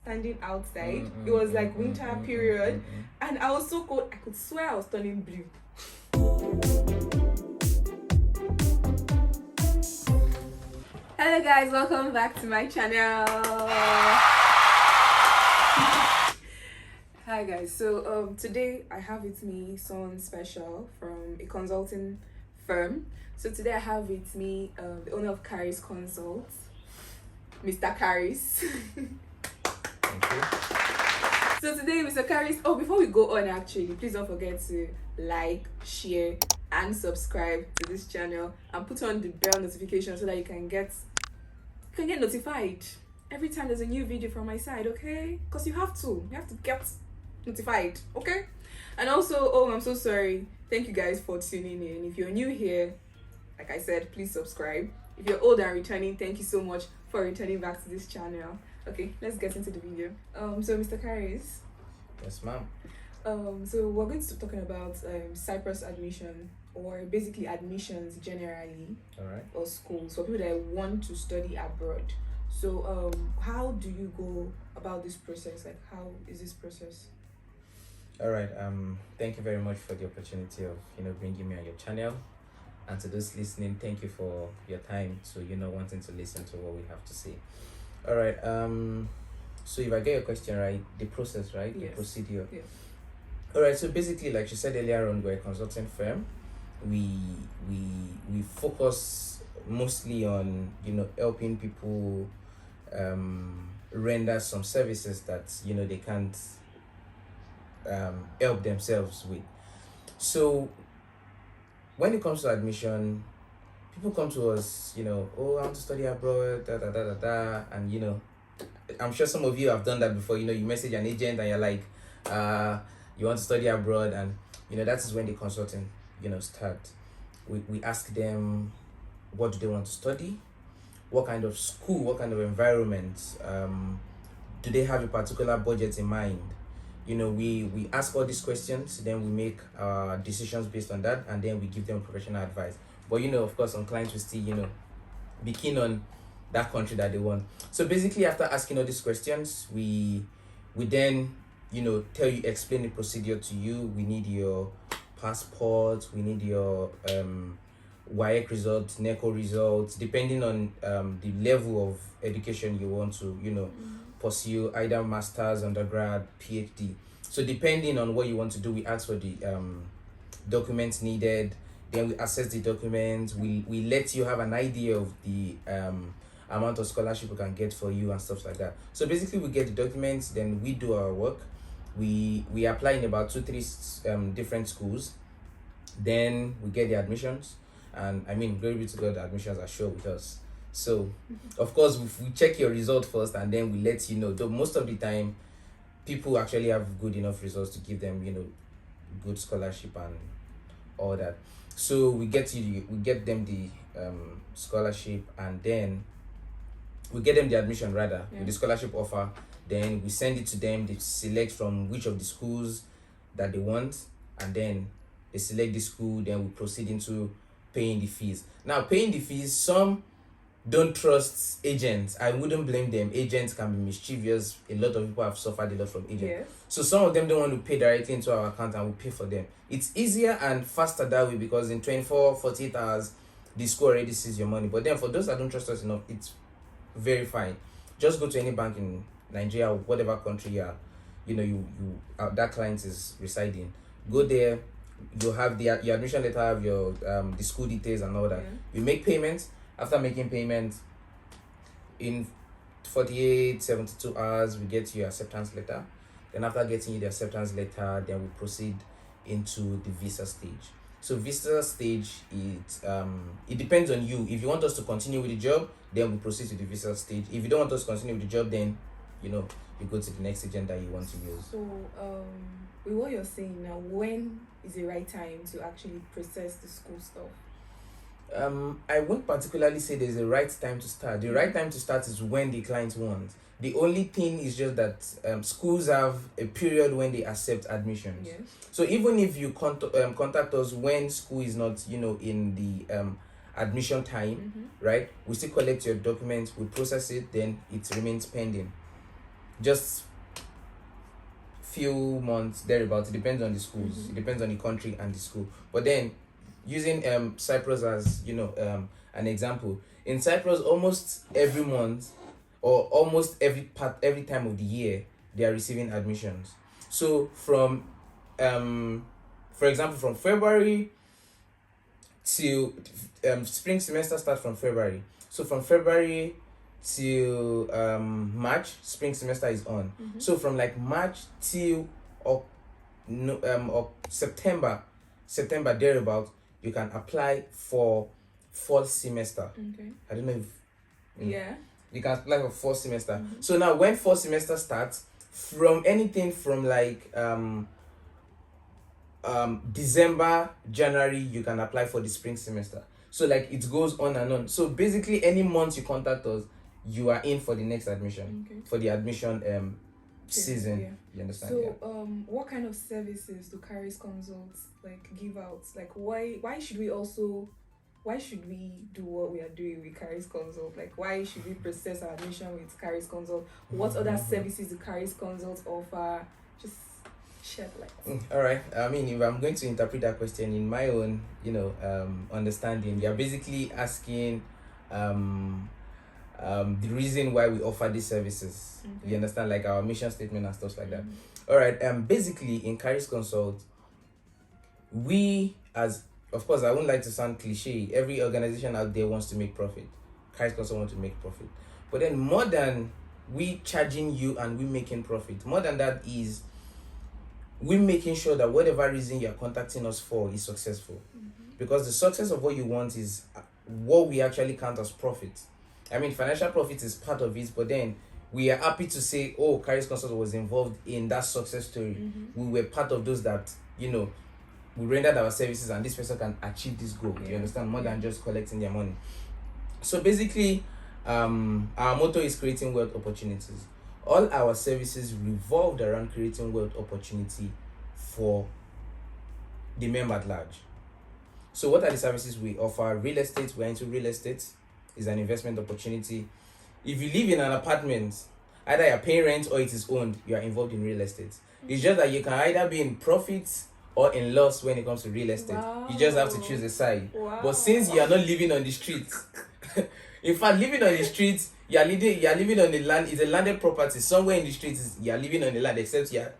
standing outside. It was like winter period, and I was so cold. I could swear I was turning blue. Hello guys, welcome back to my channel. Hi guys, so today I have with me someone special from a consulting firm. So today I have with me the owner of CHARIS Consults, Mr. CHARIS. Thank you. So today, Mr. CHARIS, before we go on, actually, please don't forget to like, share, and subscribe to this channel, and put on the bell notification so that you can get notified every time there's a new video from my side, okay? Because you have to get notified, okay? And also, I'm so sorry. Thank you guys for tuning in. If you're new here, like I said, please subscribe. If you're old and returning, thank you so much for returning back to this channel. Okay, let's get into the video. So Mr. CHARIS. Yes, ma'am. So we're going to be talking about Cyprus admission, or basically admissions generally. All right. Or schools for people that want to study abroad. So how do you go about this process? Like, how is this process? All right. Thank you very much for the opportunity of bringing me on your channel, and to those listening, thank you for your time. So wanting to listen to what we have to say. All right. So if I get your question right, the process, right? Yes. The procedure. Yes. All right. So basically, like you said earlier on, we're a consulting firm. We focus mostly on helping people render some services that they can't help themselves with. So when it comes to admission, people come to us, I want to study abroad, and I'm sure some of you have done that before. You message an agent and you're like, you want to study abroad, and that is when the consulting start. We ask them, what do they want to study, what kind of school, what kind of environment, do they have a particular budget in mind. We ask all these questions, then we make decisions based on that, and then we give them professional advice. But of course, some clients will still be keen on that country that they want. So basically, after asking all these questions, we then explain the procedure to you. We need your passport, we need your WAEC results, NECO results, depending on the level of education you want to pursue, either master's, undergrad, PhD. So depending on what you want to do, we ask for the documents needed. Then we assess the documents. We let you have an idea of the amount of scholarship we can get for you and stuff like that. So basically, we get the documents, then we do our work. We apply in about 2-3 different schools. Then we get the admissions, and glory be to God, the admissions are sure with us. So of course, we check your result first, and then we let you know. Though most of the time, people actually have good enough results to give them good scholarship and all that. So we get them the scholarship, and then we get them the admission rather, with the scholarship offer. Then we send it to them. They select from which of the schools that they want, and then they select the school. Then we proceed into paying the fees. Now, paying the fees, some don't trust agents. I wouldn't blame them. Agents can be mischievous. A lot of people have suffered a lot from agents. Yes. So some of them don't want to pay directly into our account, and we pay for them. It's easier and faster that way, because in 24-48 hours, the school already sees your money. But then for those that don't trust us enough, it's very fine. Just go to any bank in Nigeria, whatever country you are, that client is residing. Go there. You have your admission letter, have your the school details and all that. You make payments. After making payment, in 48-72 hours, we get your acceptance letter. Then after getting you the acceptance letter, then we proceed into the visa stage. So visa stage, it depends on you. If you want us to continue with the job, then we proceed to the visa stage. If you don't want us to continue with the job, then you go to the next agent that you want to use. So with what you're saying now, when is the right time to actually process the school stuff? I won't particularly say there's a right time to start. The right time to start is when the client wants. The only thing is just that schools have a period when they accept admissions. Yes. So even if you contact us when school is not, in the admission time, right? We still collect your documents, we process it, then it remains pending. just few months thereabouts. It depends on the schools. It depends on the country and the school. But then, using Cyprus as an example, in Cyprus, almost every month or almost every time of the year, they are receiving admissions. So from for example, from February till spring semester starts from February. So from February till March, spring semester is on. So from like March till September thereabout, you can apply for fall semester. Okay. I don't know if Yeah. you can apply for fall semester. So now when fall semester starts, from anything from like December, January, you can apply for the spring semester. So like it goes on and on. So basically any month you contact us, you are in for the next admission. Okay. For the admission season. Yeah. You understand? So Yeah. what kind of services do Charis Consults like give out? Like why should we do what we are doing with Charis Consult? Like why should we process our admission with Charis Consult? What other services do Charis Consult offer? Just shed light. All right. I mean, if I'm going to interpret that question in my own, understanding, you're basically asking the reason why we offer these services. You understand, like our mission statement and stuff like that. All right. Basically, in Charis Consult, we, as of course, I wouldn't like to sound cliche. Every organization out there wants to make profit. Charis Consult wants to make profit. But then, more than we charging you and we making profit, more than that is we making sure that whatever reason you're contacting us for is successful. Because the success of what you want is what we actually count as profit. I mean, financial profit is part of it, but then we are happy to say, oh, Charis Consult was involved in that success story. We were part of those that, we rendered our services and this person can achieve this goal. You understand? More than just collecting their money. So basically, our motto is creating wealth opportunities. All our services revolved around creating wealth opportunity for the member at large. So what are the services we offer? Real estate. We're into real estate. Is an investment opportunity. If you live in an apartment, either you're paying rent or it is owned, you are involved in real estate. It's just that you can either be in profit or in loss when it comes to real estate. You just have to choose a side. But since you are not living on the streets, in fact, living on the streets, you are living on the land. It's a landed property somewhere in the streets. You are living on the land, except you are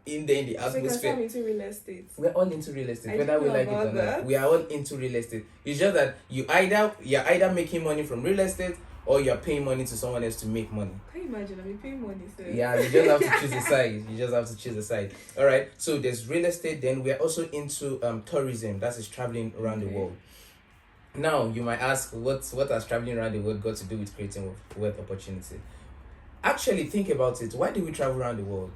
in the atmosphere. So you into real estate. We're all into real estate, I whether we didn't know like it or about not. that. We are all into real estate. It's just that you're either making money from real estate or you're paying money to someone else to make money. Can you imagine? I mean, paying money. So. Yeah, you just have to choose a side. You just have to choose a side. All right. So there's real estate. Then we are also into tourism. That is traveling around the world. Now you might ask, what has traveling around the world got to do with creating wealth opportunity? Actually, think about it. Why do we travel around the world?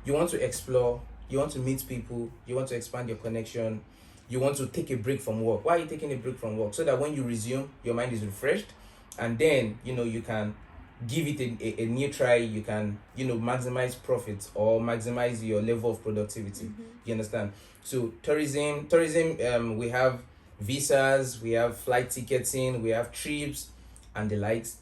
You want to explore. You want to meet people. You want to expand your connection. You want to take a break from work. Why are you taking a break from work? So that when you resume, your mind is refreshed, and then you can give it a new try. You can maximize profits or maximize your level of productivity. You understand? So tourism. We have visas, we have flight ticketing, we have trips, and the likes.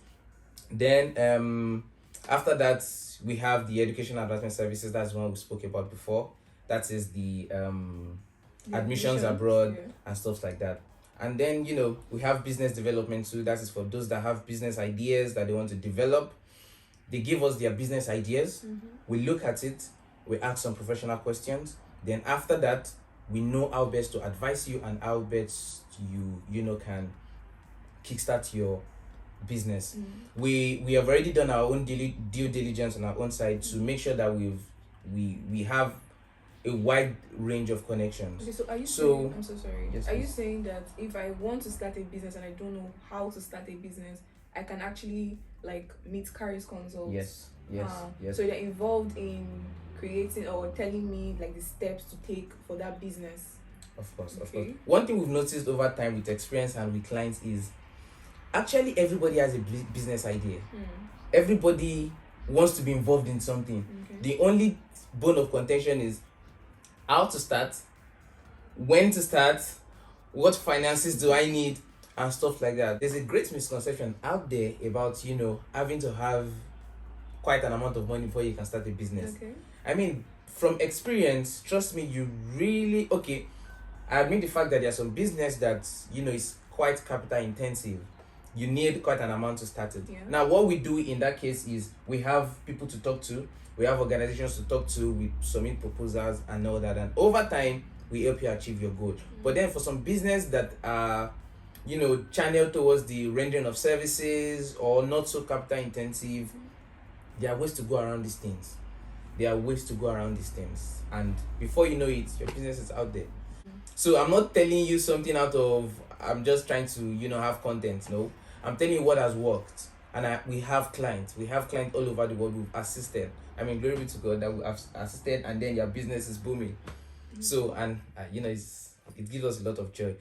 Then after that, we have the education advancement services. That's one we spoke about before. That is the admissions abroad and stuff like that. And then we have business development too. That is for those that have business ideas that they want to develop. They give us their business ideas. We look at it. We ask some professional questions. Then after that, we know how best to advise you and how best you can kickstart your business. We have already done our own due diligence on our own side to make sure that we have a wide range of connections. Okay, so are you saying, I'm so sorry. Yes, are you please. saying that if I want to start a business and I don't know how to start a business, I can actually like meet Charis Consults? Yes. So they're involved in creating or telling me like the steps to take for that business. Of course. One thing we've noticed over time with experience and with clients is actually everybody has a business idea. Everybody wants to be involved in something. The only bone of contention is how to start, when to start, what finances do I need, and stuff like that. There's a great misconception out there about having to have quite an amount of money before you can start a business. Okay. I mean, from experience, trust me, you really okay. I admit the fact that there are some business that is quite capital intensive. You need quite an amount to start it. Yeah. Now, what we do in that case is we have people to talk to, we have organizations to talk to, we submit proposals and all that, and over time we help you achieve your goal. But then for some business that are channeled towards the rendering of services or not so capital intensive, there are ways to go around these things. And before you know it, your business is out there. So I'm not telling you something out of I'm just trying to have content. No, I'm telling you what has worked, and we have clients all over the world we've assisted. I mean, glory be to God that we have assisted, and then your business is booming. So, and it gives us a lot of joy.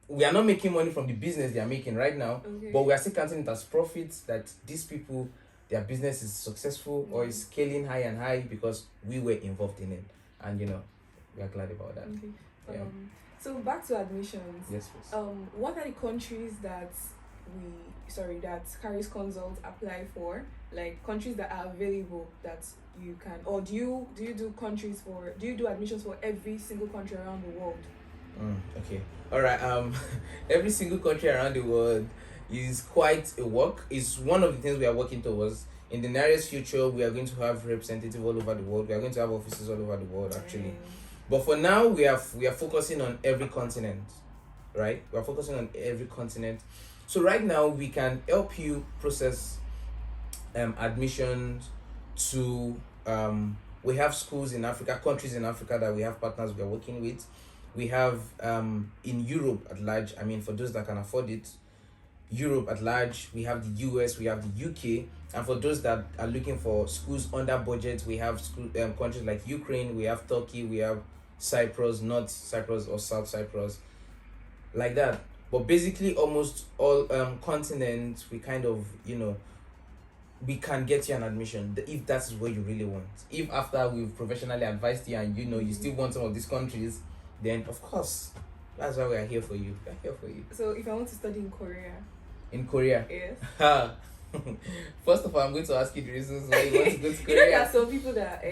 We are not making money from the business they are making right now, but we are still counting it as profits that these people, their business is successful or is scaling high and high because we were involved in it, and we are glad about that. Okay. Yeah. So back to admissions. Yes, please. What are the countries that Charis Consult apply for? Like countries that are available that you can, or do you do admissions for every single country around the world? Okay. All right. Every single country around the world is quite a work. It's one of the things we are working towards. In the nearest future, we are going to have representatives all over the world. We are going to have offices all over the world, actually. But for now, we are focusing on every continent, right? We are focusing on every continent. So right now, we can help you process admissions to. We have schools in Africa, countries in Africa that we have partners we are working with. We have in Europe at large. I mean, for those that can afford it, Europe at large. We have the US. We have the UK. And for those that are looking for schools under budget, we have countries like Ukraine. We have Turkey. We have Cyprus, North Cyprus or South Cyprus, like that. But basically, almost all continents, we kind of we can get you an admission if that's what you really want. If after we've professionally advised you and you still want some of these countries, then of course that's why we are here for you. We are here for you. So if I want to study in Korea. In Korea? Yes. First of all, I'm going to ask you the reasons why you want to go to Korea. There are some people that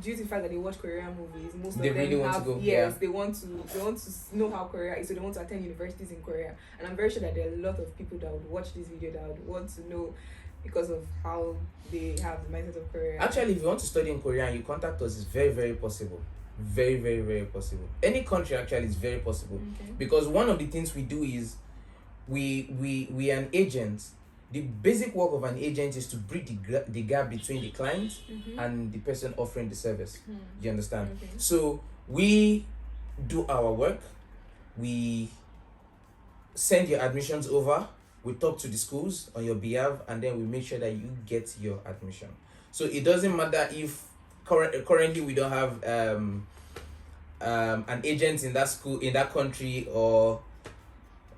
due to the fact that they watch Korean movies, most of them really want to go. Yes, they want to know how Korea is, so they want to attend universities in Korea. And I'm very sure that there are a lot of people that would watch this video that would want to know because of how they have the mindset of Korea. Actually, if you want to study in Korea and you contact us, it's very, very possible. Very, very, very possible. Any country actually is very possible. Okay. Because one of the things we do is we are an agent. The basic work of an agent is to bridge the gap between the client and the person offering the service. You understand? Okay. So we do our work. We send your admissions over. We talk to the schools on your behalf, and then we make sure that you get your admission. So it doesn't matter if currently we don't have an agent in that school, in that country, or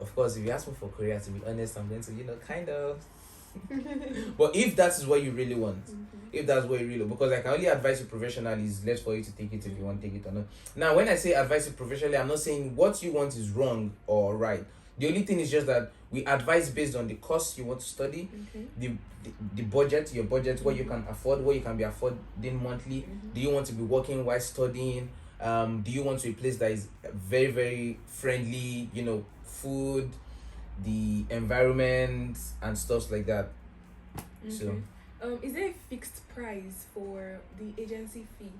of course, if you ask me for Korea, to be honest, I'm going to, kind of. But if that is what you really want, because I can only advise you professionally, is left for you to take it if you want to take it or not. Now, when I say advise you professionally, I'm not saying what you want is wrong or right. The only thing is just that we advise based on the cost you want to study, the budget, your budget, what you can afford, what you can be affording monthly. Do you want to be working while studying? Do you want to a place that is very, very friendly, food, the environment and stuff like that. Okay. So is there a fixed price for the agency fee,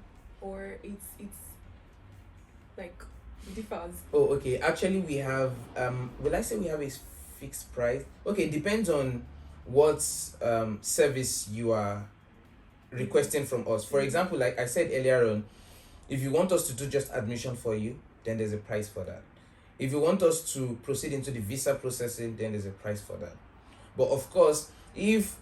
or it's like differs? Oh, okay. Actually, we have will I say we have a fixed price? Okay, it depends on what service you are requesting from us. For example, like I said earlier on, if you want us to do just admission for you, then there's a price for that. If you want us to proceed into the visa processing, then there's a price for that. But of course, if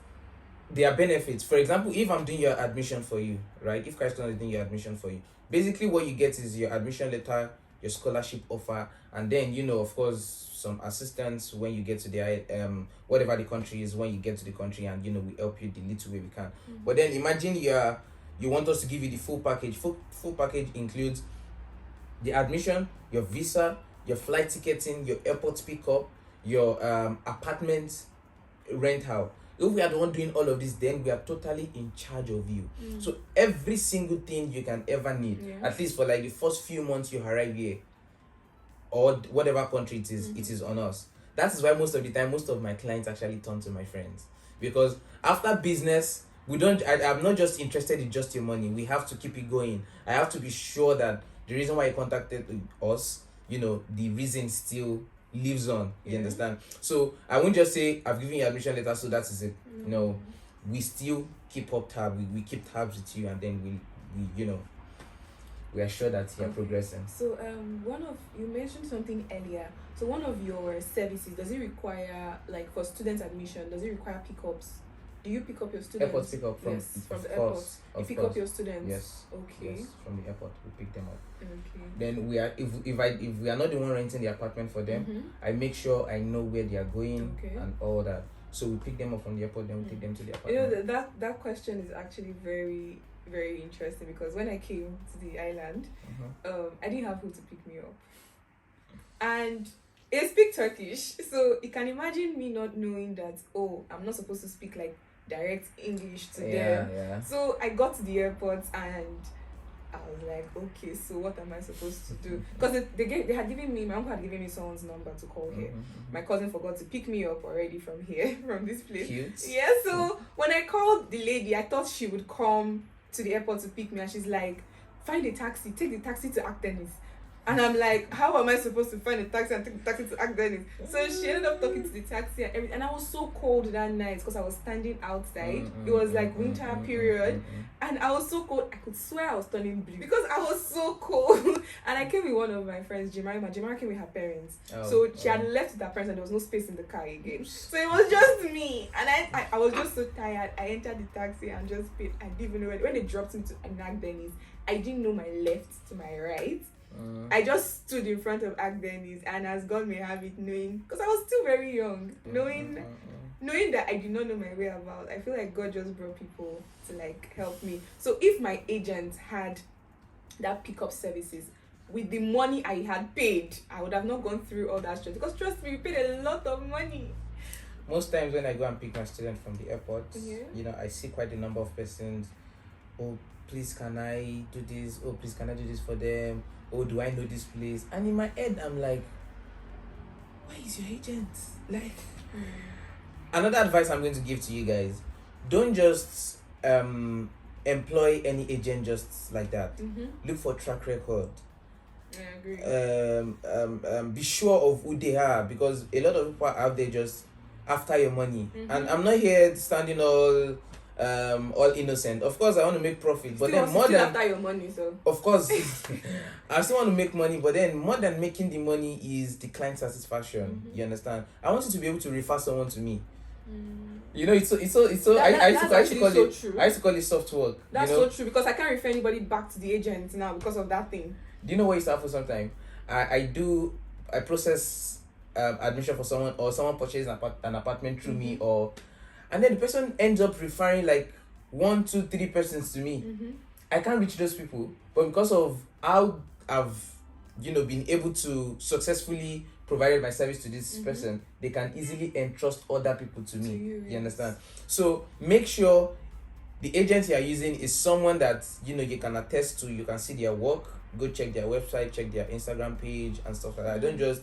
there are benefits, for example, if I'm doing your admission for you, right? If Christon is doing your admission for you, basically what you get is your admission letter, your scholarship offer, and then, of course, some assistance when you get to the whatever the country is, when you get to the country, and we help you the little way we can. But then imagine you want us to give you the full package. Full package includes the admission, your visa, your flight ticketing, your airport pickup, your apartment rental, If we are the one doing all of this, then we are totally in charge of you. So every single thing you can ever need, at least for like the first few months you arrive here, or whatever country it is on us. That is why most of the time, most of my clients actually turn to my friends, because after business, I'm not just interested in just your money. We have to keep it going. I have to be sure that the reason why you contacted us, the reason still lives on. You understand? So I won't just say I've given you admission letter, so that is it. No, we still keep up tab. We keep tabs with you, and then we are sure that you're progressing. So you mentioned something earlier. So one of your services, does it require, like for student admission, does it require pickups? Do you pick up your students? Airport pick up from the airport. You pick up your students. Yes. Okay. Yes, from the airport we pick them up. Okay. Then we are if we are not the one renting the apartment for them, I make sure I know where they are going and all that. So we pick them up from the airport, then we take them to the apartment. That question is actually very, very interesting, because when I came to the island, I didn't have who to pick me up, and I speak Turkish, so you can imagine me not knowing that. Oh, I'm not supposed to speak like direct English to them. Yeah. So I got to the airport and I was like, okay, so what am I supposed to do? Because my uncle had given me someone's number to call here. My cousin forgot to pick me up already from here, from this place. Cute. Yeah, so when I called the lady, I thought she would come to the airport to pick me, and she's like, find a taxi, take the taxi to Actenis. And I'm like, how am I supposed to find a taxi and take the taxi to Actenis? So she ended up talking to the taxi and everything. And I was so cold that night because I was standing outside. It was like winter period. And I was so cold. I could swear I was turning blue because I was so cold. And I came with one of my friends, Jemima. Jemima came with her parents. So she had left with her parents and there was no space in the car again. So it was just me. And I was just so tired. I entered the taxi and just paid. I didn't even know when they dropped me to Actenis. I didn't know my left to my right. I just stood in front of Actenis, and as God may have it, knowing, because I was still very young, knowing that I did not know my way about. I feel like God just brought people to like help me. So if my agent had that pickup services with the money I had paid, I would have not gone through all that stress, because trust me, we paid a lot of money. Most times when I go and pick my student from the airport, I see quite a number of persons. Oh, please can I do this? Oh, please can I do this for them? Oh, do I know this place? And in my head, I'm like, where is your agent? Like, another advice I'm going to give to you guys: don't just employ any agent just like that. Look for track record. I agree. Be sure of who they are, because a lot of people are out there just after your money. And I'm not here standing all innocent. Of course I want to make profit, but then more than after your money, so of course I still want to make money, but then more than making the money is the client satisfaction. You understand? I want you to be able to refer someone to me. It's so I used to call it soft work. That's so true, because I can't refer anybody back to the agent now because of that thing. Do you know what used to happen sometimes? I process admission for someone, or someone purchases an apartment through me, and then the person ends up referring like 1, 2, 3 persons to me. I can't reach those people, but because of how I've been able to successfully provide my service to this person, they can easily entrust other people to me. You understand? So make sure the agent you are using is someone that you can attest to. You can see their work. Go check their website, check their Instagram page and stuff like that. Don't just,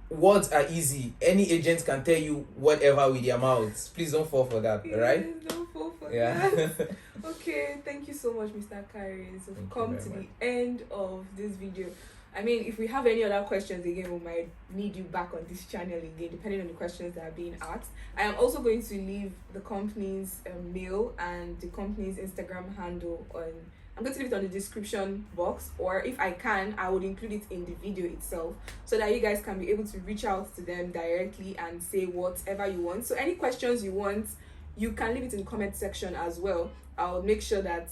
words are easy. Any agent can tell you whatever with their mouths. Please don't fall for that. Right? Don't fall for that. Okay, thank you so much, Mr. CHARIS. We've come to the end of this video. I mean, if we have any other questions again, we might need you back on this channel again, depending on the questions that are being asked. I am also going to leave the company's mail and the company's Instagram handle on. I'm going to leave it on the description box, or if I can, I would include it in the video itself, so that you guys can be able to reach out to them directly and say whatever you want. So any questions you want, you can leave it in the comment section as well. I'll make sure that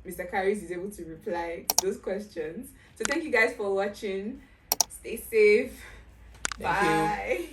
Mr. CHARIS is able to reply to those questions. So thank you guys for watching. Stay safe. Bye.